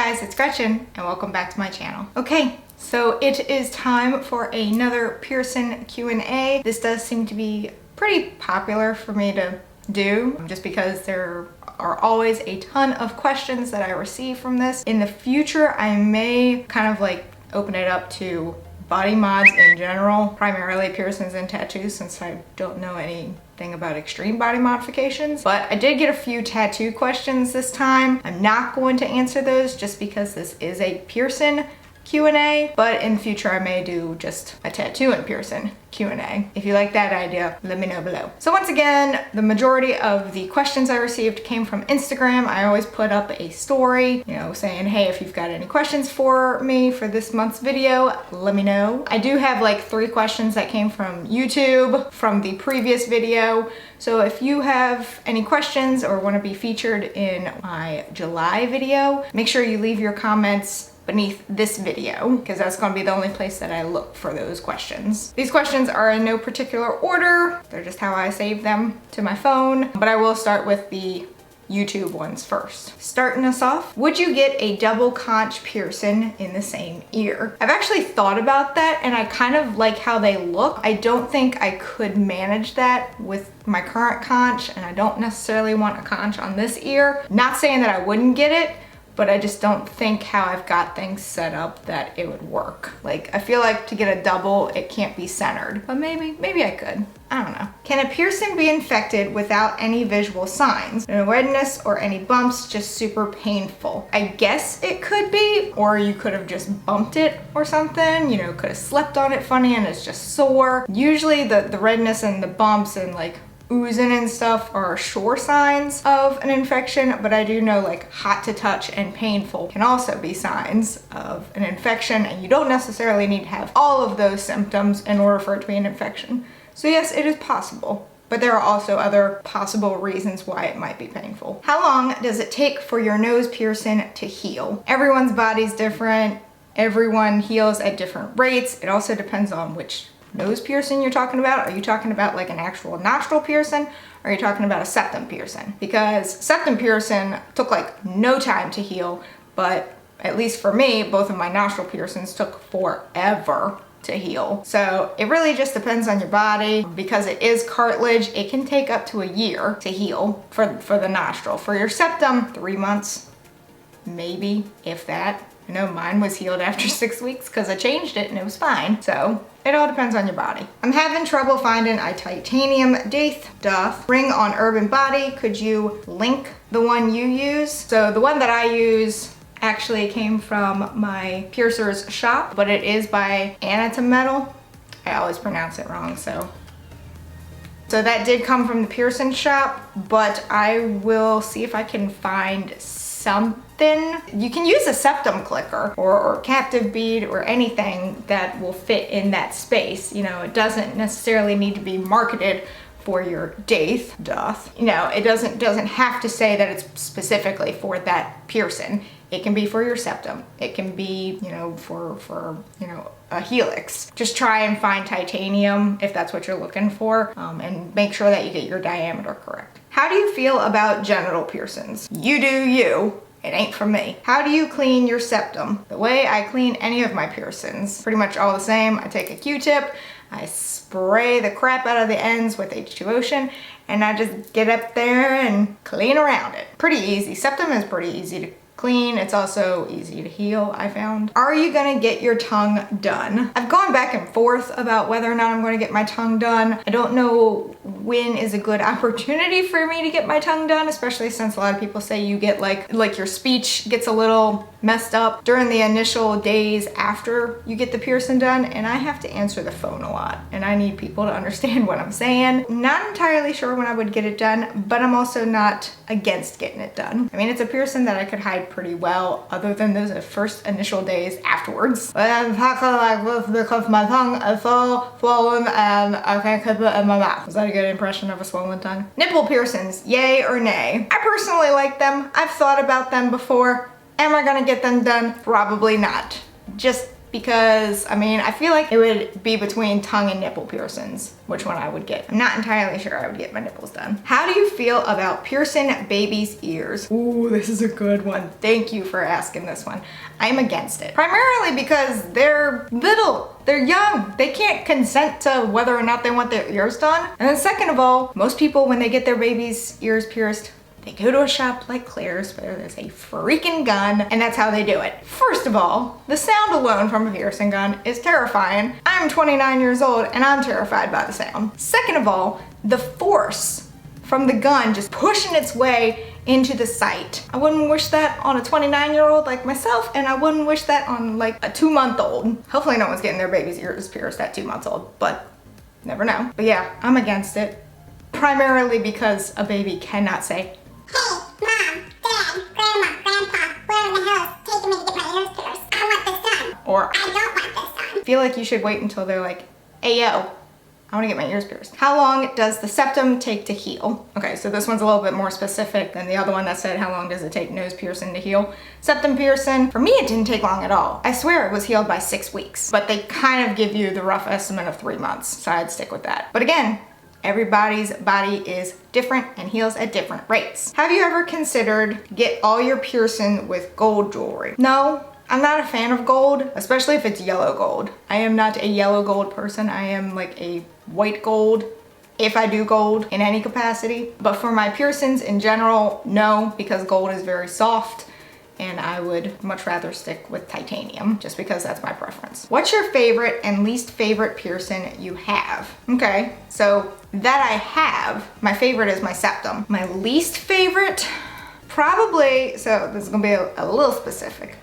guys, it's Gretchen and welcome back to my channel. Okay, so it is time for another Pearson Q&A. This does seem to be pretty popular for me to do just because there are always a ton of questions that I receive from this. In the future, I may kind of like open it up to body mods in general, primarily piercings and tattoos since I don't know anything about extreme body modifications. But I did get a few tattoo questions this time. I'm not going to answer those just because this is a Pearson Q&A, but in the future I may do just a tattoo and Pearson Q&A. If you like that idea, let me know below. So once again, the majority of the questions I received came from Instagram. I always put up a story, saying, hey, if you've got any questions for me for this month's video, let me know. I do have like 3 questions that came from YouTube from the previous video. So if you have any questions or want to be featured in my July video, make sure you leave your comments beneath this video because that's going to be the only place that I look for those questions. These questions are in no particular order. They're just how I save them to my phone, but I will start with the YouTube ones first. Starting us off, would you get a double conch piercing in the same ear? I've actually thought about that and I kind of like how they look. I don't think I could manage that with my current conch and I don't necessarily want a conch on this ear. Not saying that I wouldn't get it, but I just don't think how I've got things set up that it would work. Like, I feel like to get a double, it can't be centered, but maybe I could. I don't know. Can a piercing be infected without any visual signs? No redness or any bumps, just super painful? I guess it could be, or you could have just bumped it or something, could have slept on it funny and it's just sore. Usually the redness and the bumps and like oozing and stuff are sure signs of an infection, but I do know like hot to touch and painful can also be signs of an infection, and you don't necessarily need to have all of those symptoms in order for it to be an infection. So yes, it is possible, but there are also other possible reasons why it might be painful. How long does it take for your nose piercing to heal? Everyone's body's different. Everyone heals at different rates. It also depends on which nose piercing you're talking about. Are you talking about like an actual nostril piercing? Or are you talking about a septum piercing? Because septum piercing took like no time to heal, but at least for me, both of my nostril piercings took forever to heal. So it really just depends on your body. Because it is cartilage, it can take up to a year to heal for the nostril. For your septum, 3 months, maybe, if that. I know mine was healed after 6 weeks because I changed it and it was fine. So it all depends on your body. I'm having trouble finding a titanium doth ring on Urban Body. Could you link the one you use? So the one that I use actually came from my piercer's shop, but it is by Metal. I always pronounce it wrong, so that did come from the Pearson shop, but I will see if I can find something. You can use a septum clicker or captive bead or anything that will fit in that space. It doesn't necessarily need to be marketed for your doth. It doesn't have to say that it's specifically for that piercing. It can be for your septum. It can be, for a helix. Just try and find titanium if that's what you're looking for, and make sure that you get your diameter correct. How do you feel about genital piercings? You do you. It ain't for me. How do you clean your septum? The way I clean any of my piercings, pretty much all the same. I take a Q-tip, I spray the crap out of the ends with H2O, and I just get up there and clean around it. Pretty easy. Septum is pretty easy to clean. It's also easy to heal, I found. Are you gonna get your tongue done? I've gone back and forth about whether or not I'm gonna get my tongue done. I don't know when is a good opportunity for me to get my tongue done, especially since a lot of people say you get like your speech gets a little messed up during the initial days after you get the piercing done, and I have to answer the phone a lot and I need people to understand what I'm saying. Not entirely sure when I would get it done, but I'm also not against getting it done. I mean, it's a piercing that I could hide pretty well other than those first initial days afterwards. But I'm talking like this because my tongue is so swollen and I can't keep it in my mouth. Was that a good impression of a swollen tongue? Nipple piercings, yay or nay? I personally like them. I've thought about them before. Am I gonna get them done? Probably not. Just because I mean, I feel like it would be between tongue and nipple piercings, which one I would get. I'm not entirely sure I would get my nipples done. How do you feel about piercing babies' ears? Ooh, this is a good one. Thank you for asking this one. I'm against it. Primarily because they're little, they're young. They can't consent to whether or not they want their ears done. And then second of all, most people when they get their baby's ears pierced, they go to a shop like Claire's where there's a freaking gun, and that's how they do it. First of all, the sound alone from a piercing gun is terrifying. I'm 29 years old and I'm terrified by the sound. Second of all, the force from the gun just pushing its way into the site. I wouldn't wish that on a 29-year-old like myself, and I wouldn't wish that on like a 2-month-old. Hopefully no one's getting their baby's ears pierced at 2 months old, but never know. But yeah, I'm against it. Primarily because a baby cannot say, "Hey, Mom, Dad, Grandma, Grandpa, where in the hell is taking me to get my ears pierced? I want this done." or "I don't want this done." I feel like you should wait until they're like, "Hey yo, I want to get my ears pierced." How long does the septum take to heal? Okay, so this one's a little bit more specific than the other one that said how long does it take nose piercing to heal. Septum piercing, for me it didn't take long at all. I swear it was healed by 6 weeks, but they kind of give you the rough estimate of 3 months, so I'd stick with that. But again, everybody's body is different and heals at different rates. Have you ever considered get all your piercing with gold jewelry? No, I'm not a fan of gold, especially if it's yellow gold. I am not a yellow gold person. I am like a white gold, if I do gold in any capacity. But for my piercings in general, no, because gold is very soft and I would much rather stick with titanium just because that's my preference. What's your favorite and least favorite piercing you have? Okay, so that I have, my favorite is my septum. My least favorite, probably, so this is gonna be a little specific.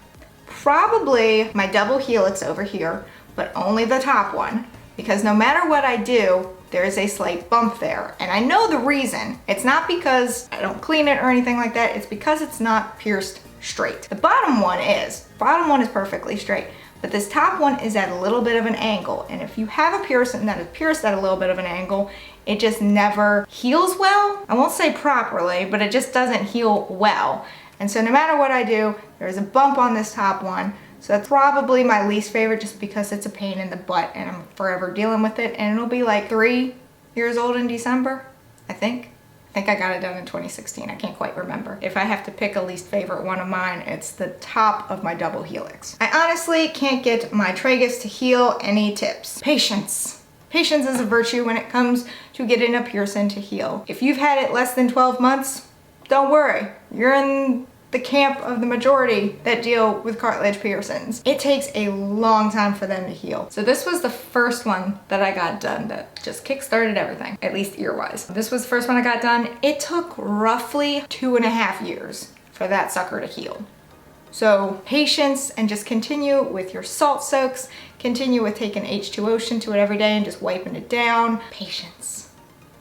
Probably my double helix over here, but only the top one, because no matter what I do, there is a slight bump there. And I know the reason. It's not because I don't clean it or anything like that, it's because it's not pierced straight. The bottom one is perfectly straight, but this top one is at a little bit of an angle. And if you have a piercing that is pierced at a little bit of an angle, it just never heals well. I won't say properly, but it just doesn't heal well. And so no matter what I do, there's a bump on this top one. So that's probably my least favorite just because it's a pain in the butt and I'm forever dealing with it. And it'll be like 3 years old in December, I think. I think I got it done in 2016. I can't quite remember. If I have to pick a least favorite one of mine, it's the top of my double helix. I honestly can't get my tragus to heal. Any tips? Patience. Patience is a virtue when it comes to getting a piercing to heal. If you've had it less than 12 months, don't worry. You're in the camp of the majority that deal with cartilage piercings. It takes a long time for them to heal. So this was the first one that I got done that just kickstarted everything, at least ear-wise. This was the first one I got done. It took roughly 2.5 years for that sucker to heal. So patience, and just continue with your salt soaks, continue with taking H2O to it every day and just wiping it down. Patience.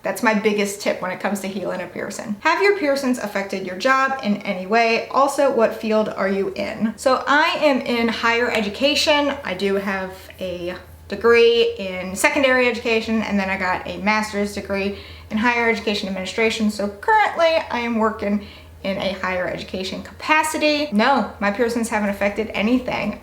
That's my biggest tip when it comes to healing a piercing. Have your piercings affected your job in any way? Also, what field are you in? So I am in higher education. I do have a degree in secondary education, and then I got a master's degree in higher education administration. So currently I am working in a higher education capacity. No, my piercings haven't affected anything.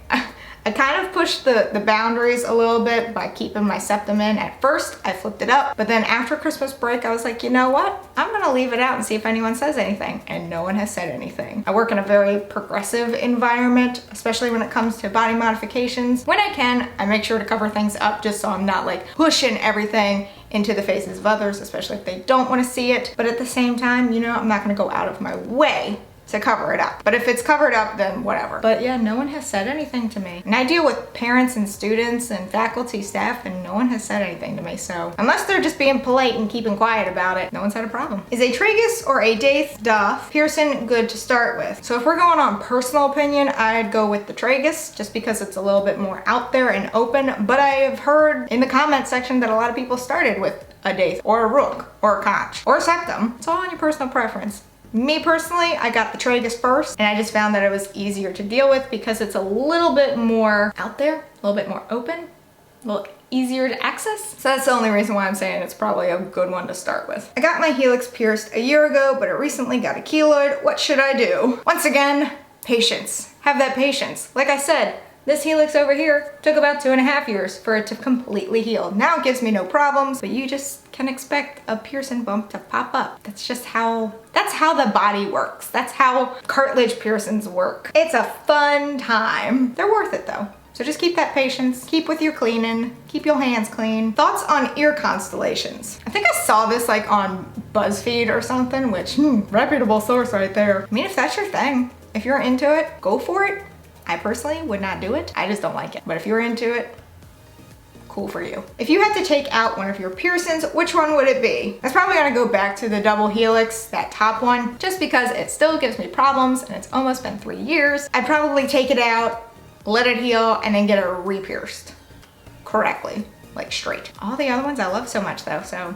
I kind of pushed the boundaries a little bit by keeping my septum in. At first, I flipped it up, but then after Christmas break, I was like, you know what? I'm gonna leave it out and see if anyone says anything. And no one has said anything. I work in a very progressive environment, especially when it comes to body modifications. When I can, I make sure to cover things up just so I'm not like pushing everything into the faces of others, especially if they don't wanna see it. But at the same time, you know, I'm not gonna go out of my way to cover it up. But if it's covered up, then whatever. But yeah, no one has said anything to me. And I deal with parents and students and faculty, staff, and no one has said anything to me. So unless they're just being polite and keeping quiet about it, no one's had a problem. Is a tragus or a daith piercing good to start with? So if we're going on personal opinion, I'd go with the tragus just because it's a little bit more out there and open. But I have heard in the comment section that a lot of people started with a daith or a rook or a conch or a septum. It's all on your personal preference. Me personally, I got the tragus first, and I just found that it was easier to deal with because it's a little bit more out there, a little bit more open, a little easier to access. So that's the only reason why I'm saying it's probably a good one to start with. I got my helix pierced a year ago, but it recently got a keloid. What should I do? Once again, patience. Have that patience. Like I said, This Helix over here took about 2.5 years for it to completely heal. Now it gives me no problems, but you just can expect a Pearson bump to pop up. That's how the body works. That's how cartilage piercings work. It's a fun time. They're worth it though. So just keep that patience, keep with your cleaning, keep your hands clean. Thoughts on ear constellations. I think I saw this like on BuzzFeed or something, which, reputable source right there. I mean, if that's your thing, if you're into it, go for it. I personally would not do it. I just don't like it. But if you're into it, cool for you. If you had to take out one of your piercings, which one would it be? That's probably gonna go back to the double helix, that top one, just because it still gives me problems and it's almost been 3 years. I'd probably take it out, let it heal, and then get it re-pierced correctly, like straight. All the other ones I love so much though, so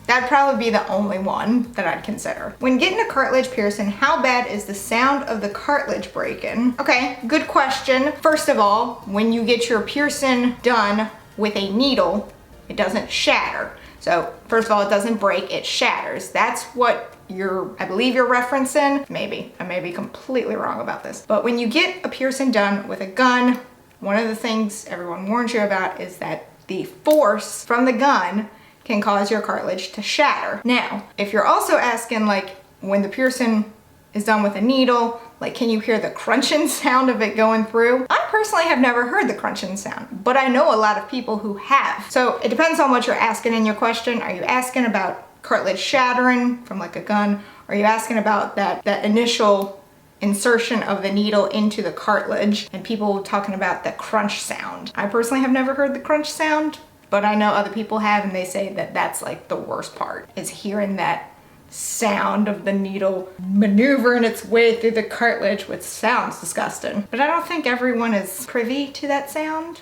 that'd probably be the only one that I'd consider. When getting a cartilage piercing, how bad is the sound of the cartilage breaking? Okay, good question. First of all, when you get your piercing done with a needle, it doesn't shatter. So first of all, it doesn't break, it shatters. That's what I believe you're referencing. Maybe, I may be completely wrong about this. But when you get a piercing done with a gun, one of the things everyone warns you about is that the force from the gun can cause your cartilage to shatter. Now, if you're also asking like when the piercing is done with a needle, like can you hear the crunching sound of it going through? I personally have never heard the crunching sound, but I know a lot of people who have. So it depends on what you're asking in your question. Are you asking about cartilage shattering from like a gun? Are you asking about that initial insertion of the needle into the cartilage and people talking about the crunch sound? I personally have never heard the crunch sound, but I know other people have, and they say that that's like the worst part, is hearing that sound of the needle maneuvering its way through the cartilage, which sounds disgusting. But I don't think everyone is privy to that sound.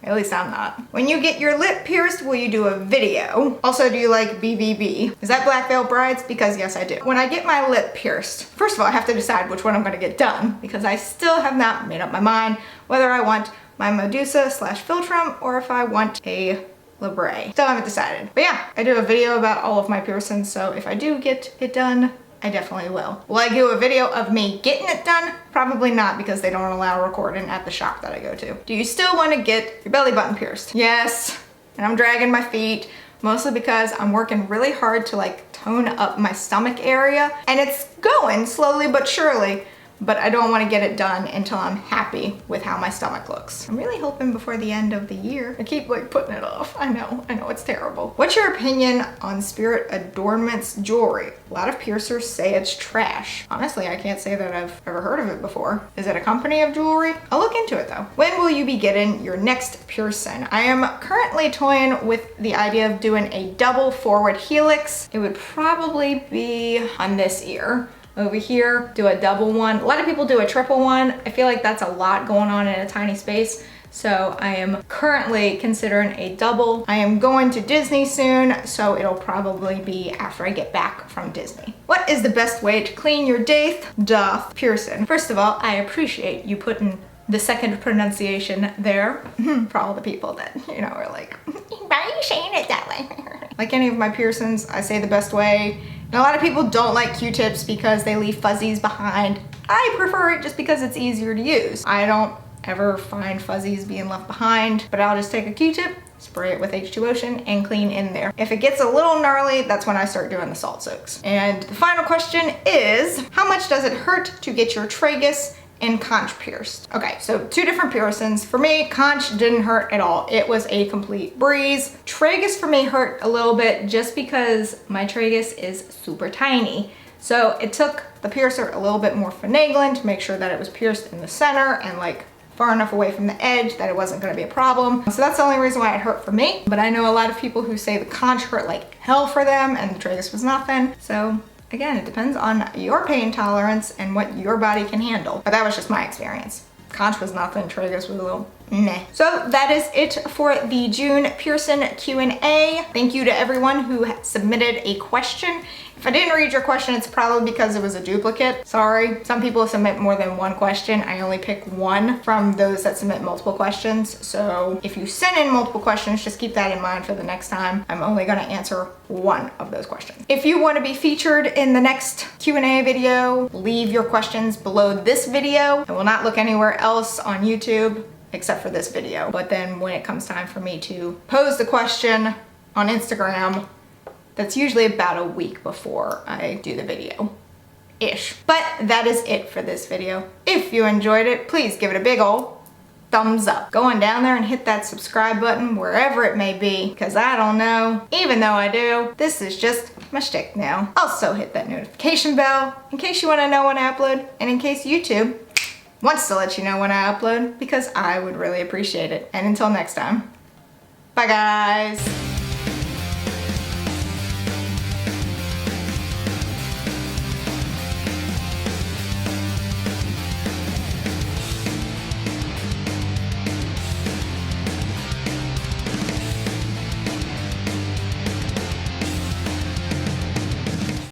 At least I'm not. When you get your lip pierced, will you do a video? Also, do you like BVB? Is that Black Veil Brides? Because yes, I do. When I get my lip pierced, first of all, I have to decide which one I'm gonna get done because I still have not made up my mind whether I want my Medusa/Philtrum or if I want a Libre. Still haven't decided. But yeah, I do a video about all of my piercings, so if I do get it done, I definitely will. Will I do a video of me getting it done? Probably not, because they don't allow recording at the shop that I go to. Do you still want to get your belly button pierced? Yes, and I'm dragging my feet, mostly because I'm working really hard to like tone up my stomach area, and it's going slowly but surely, but I don't want to get it done until I'm happy with how my stomach looks. I'm really hoping before the end of the year. I keep like putting it off. I know it's terrible. What's your opinion on Spirit Adornments jewelry? A lot of piercers say it's trash. Honestly, I can't say that I've ever heard of it before. Is it a company of jewelry? I'll look into it though. When will you be getting your next piercing? I am currently toying with the idea of doing a double forward helix. It would probably be on this ear. Over here, do a double one. A lot of people do a triple one. I feel like that's a lot going on in a tiny space. So I am currently considering a double. I am going to Disney soon, so it'll probably be after I get back from Disney. What is the best way to clean your doth piercing? First of all, I appreciate you putting the second pronunciation there for all the people that, are like, why are you saying it that way? Like any of my piercings, I say the best way. And a lot of people don't like Q-tips because they leave fuzzies behind. I prefer it just because it's easier to use. I don't ever find fuzzies being left behind, but I'll just take a Q-tip, spray it with H2Ocean, and clean in there. If it gets a little gnarly, that's when I start doing the salt soaks. And the final question is, how much does it hurt to get your tragus and conch pierced? Okay, so 2 different piercings. For me, conch didn't hurt at all. It was a complete breeze. Tragus for me hurt a little bit just because my tragus is super tiny. So it took the piercer a little bit more finagling to make sure that it was pierced in the center and like far enough away from the edge that it wasn't gonna be a problem. So that's the only reason why it hurt for me. But I know a lot of people who say the conch hurt like hell for them and the tragus was nothing. So again, it depends on your pain tolerance and what your body can handle. But that was just my experience. Conch was nothing, tragus was a little meh. So that is it for the June Pearson Q&A. Thank you to everyone who submitted a question. If I didn't read your question, it's probably because it was a duplicate. Sorry. Some people submit more than one question. I only pick one from those that submit multiple questions. So if you send in multiple questions, just keep that in mind for the next time. I'm only gonna answer one of those questions. If you want to be featured in the next Q&A video, leave your questions below this video. I will not look anywhere else on YouTube except for this video. But then when it comes time for me to pose the question on Instagram, that's usually about a week before I do the video. Ish. But that is it for this video. If you enjoyed it, please give it a big ol' thumbs up. Go on down there and hit that subscribe button wherever it may be, because I don't know. Even though I do, this is just my shtick now. Also hit that notification bell in case you want to know when I upload, and in case YouTube wants to let you know when I upload, because I would really appreciate it. And until next time, bye guys.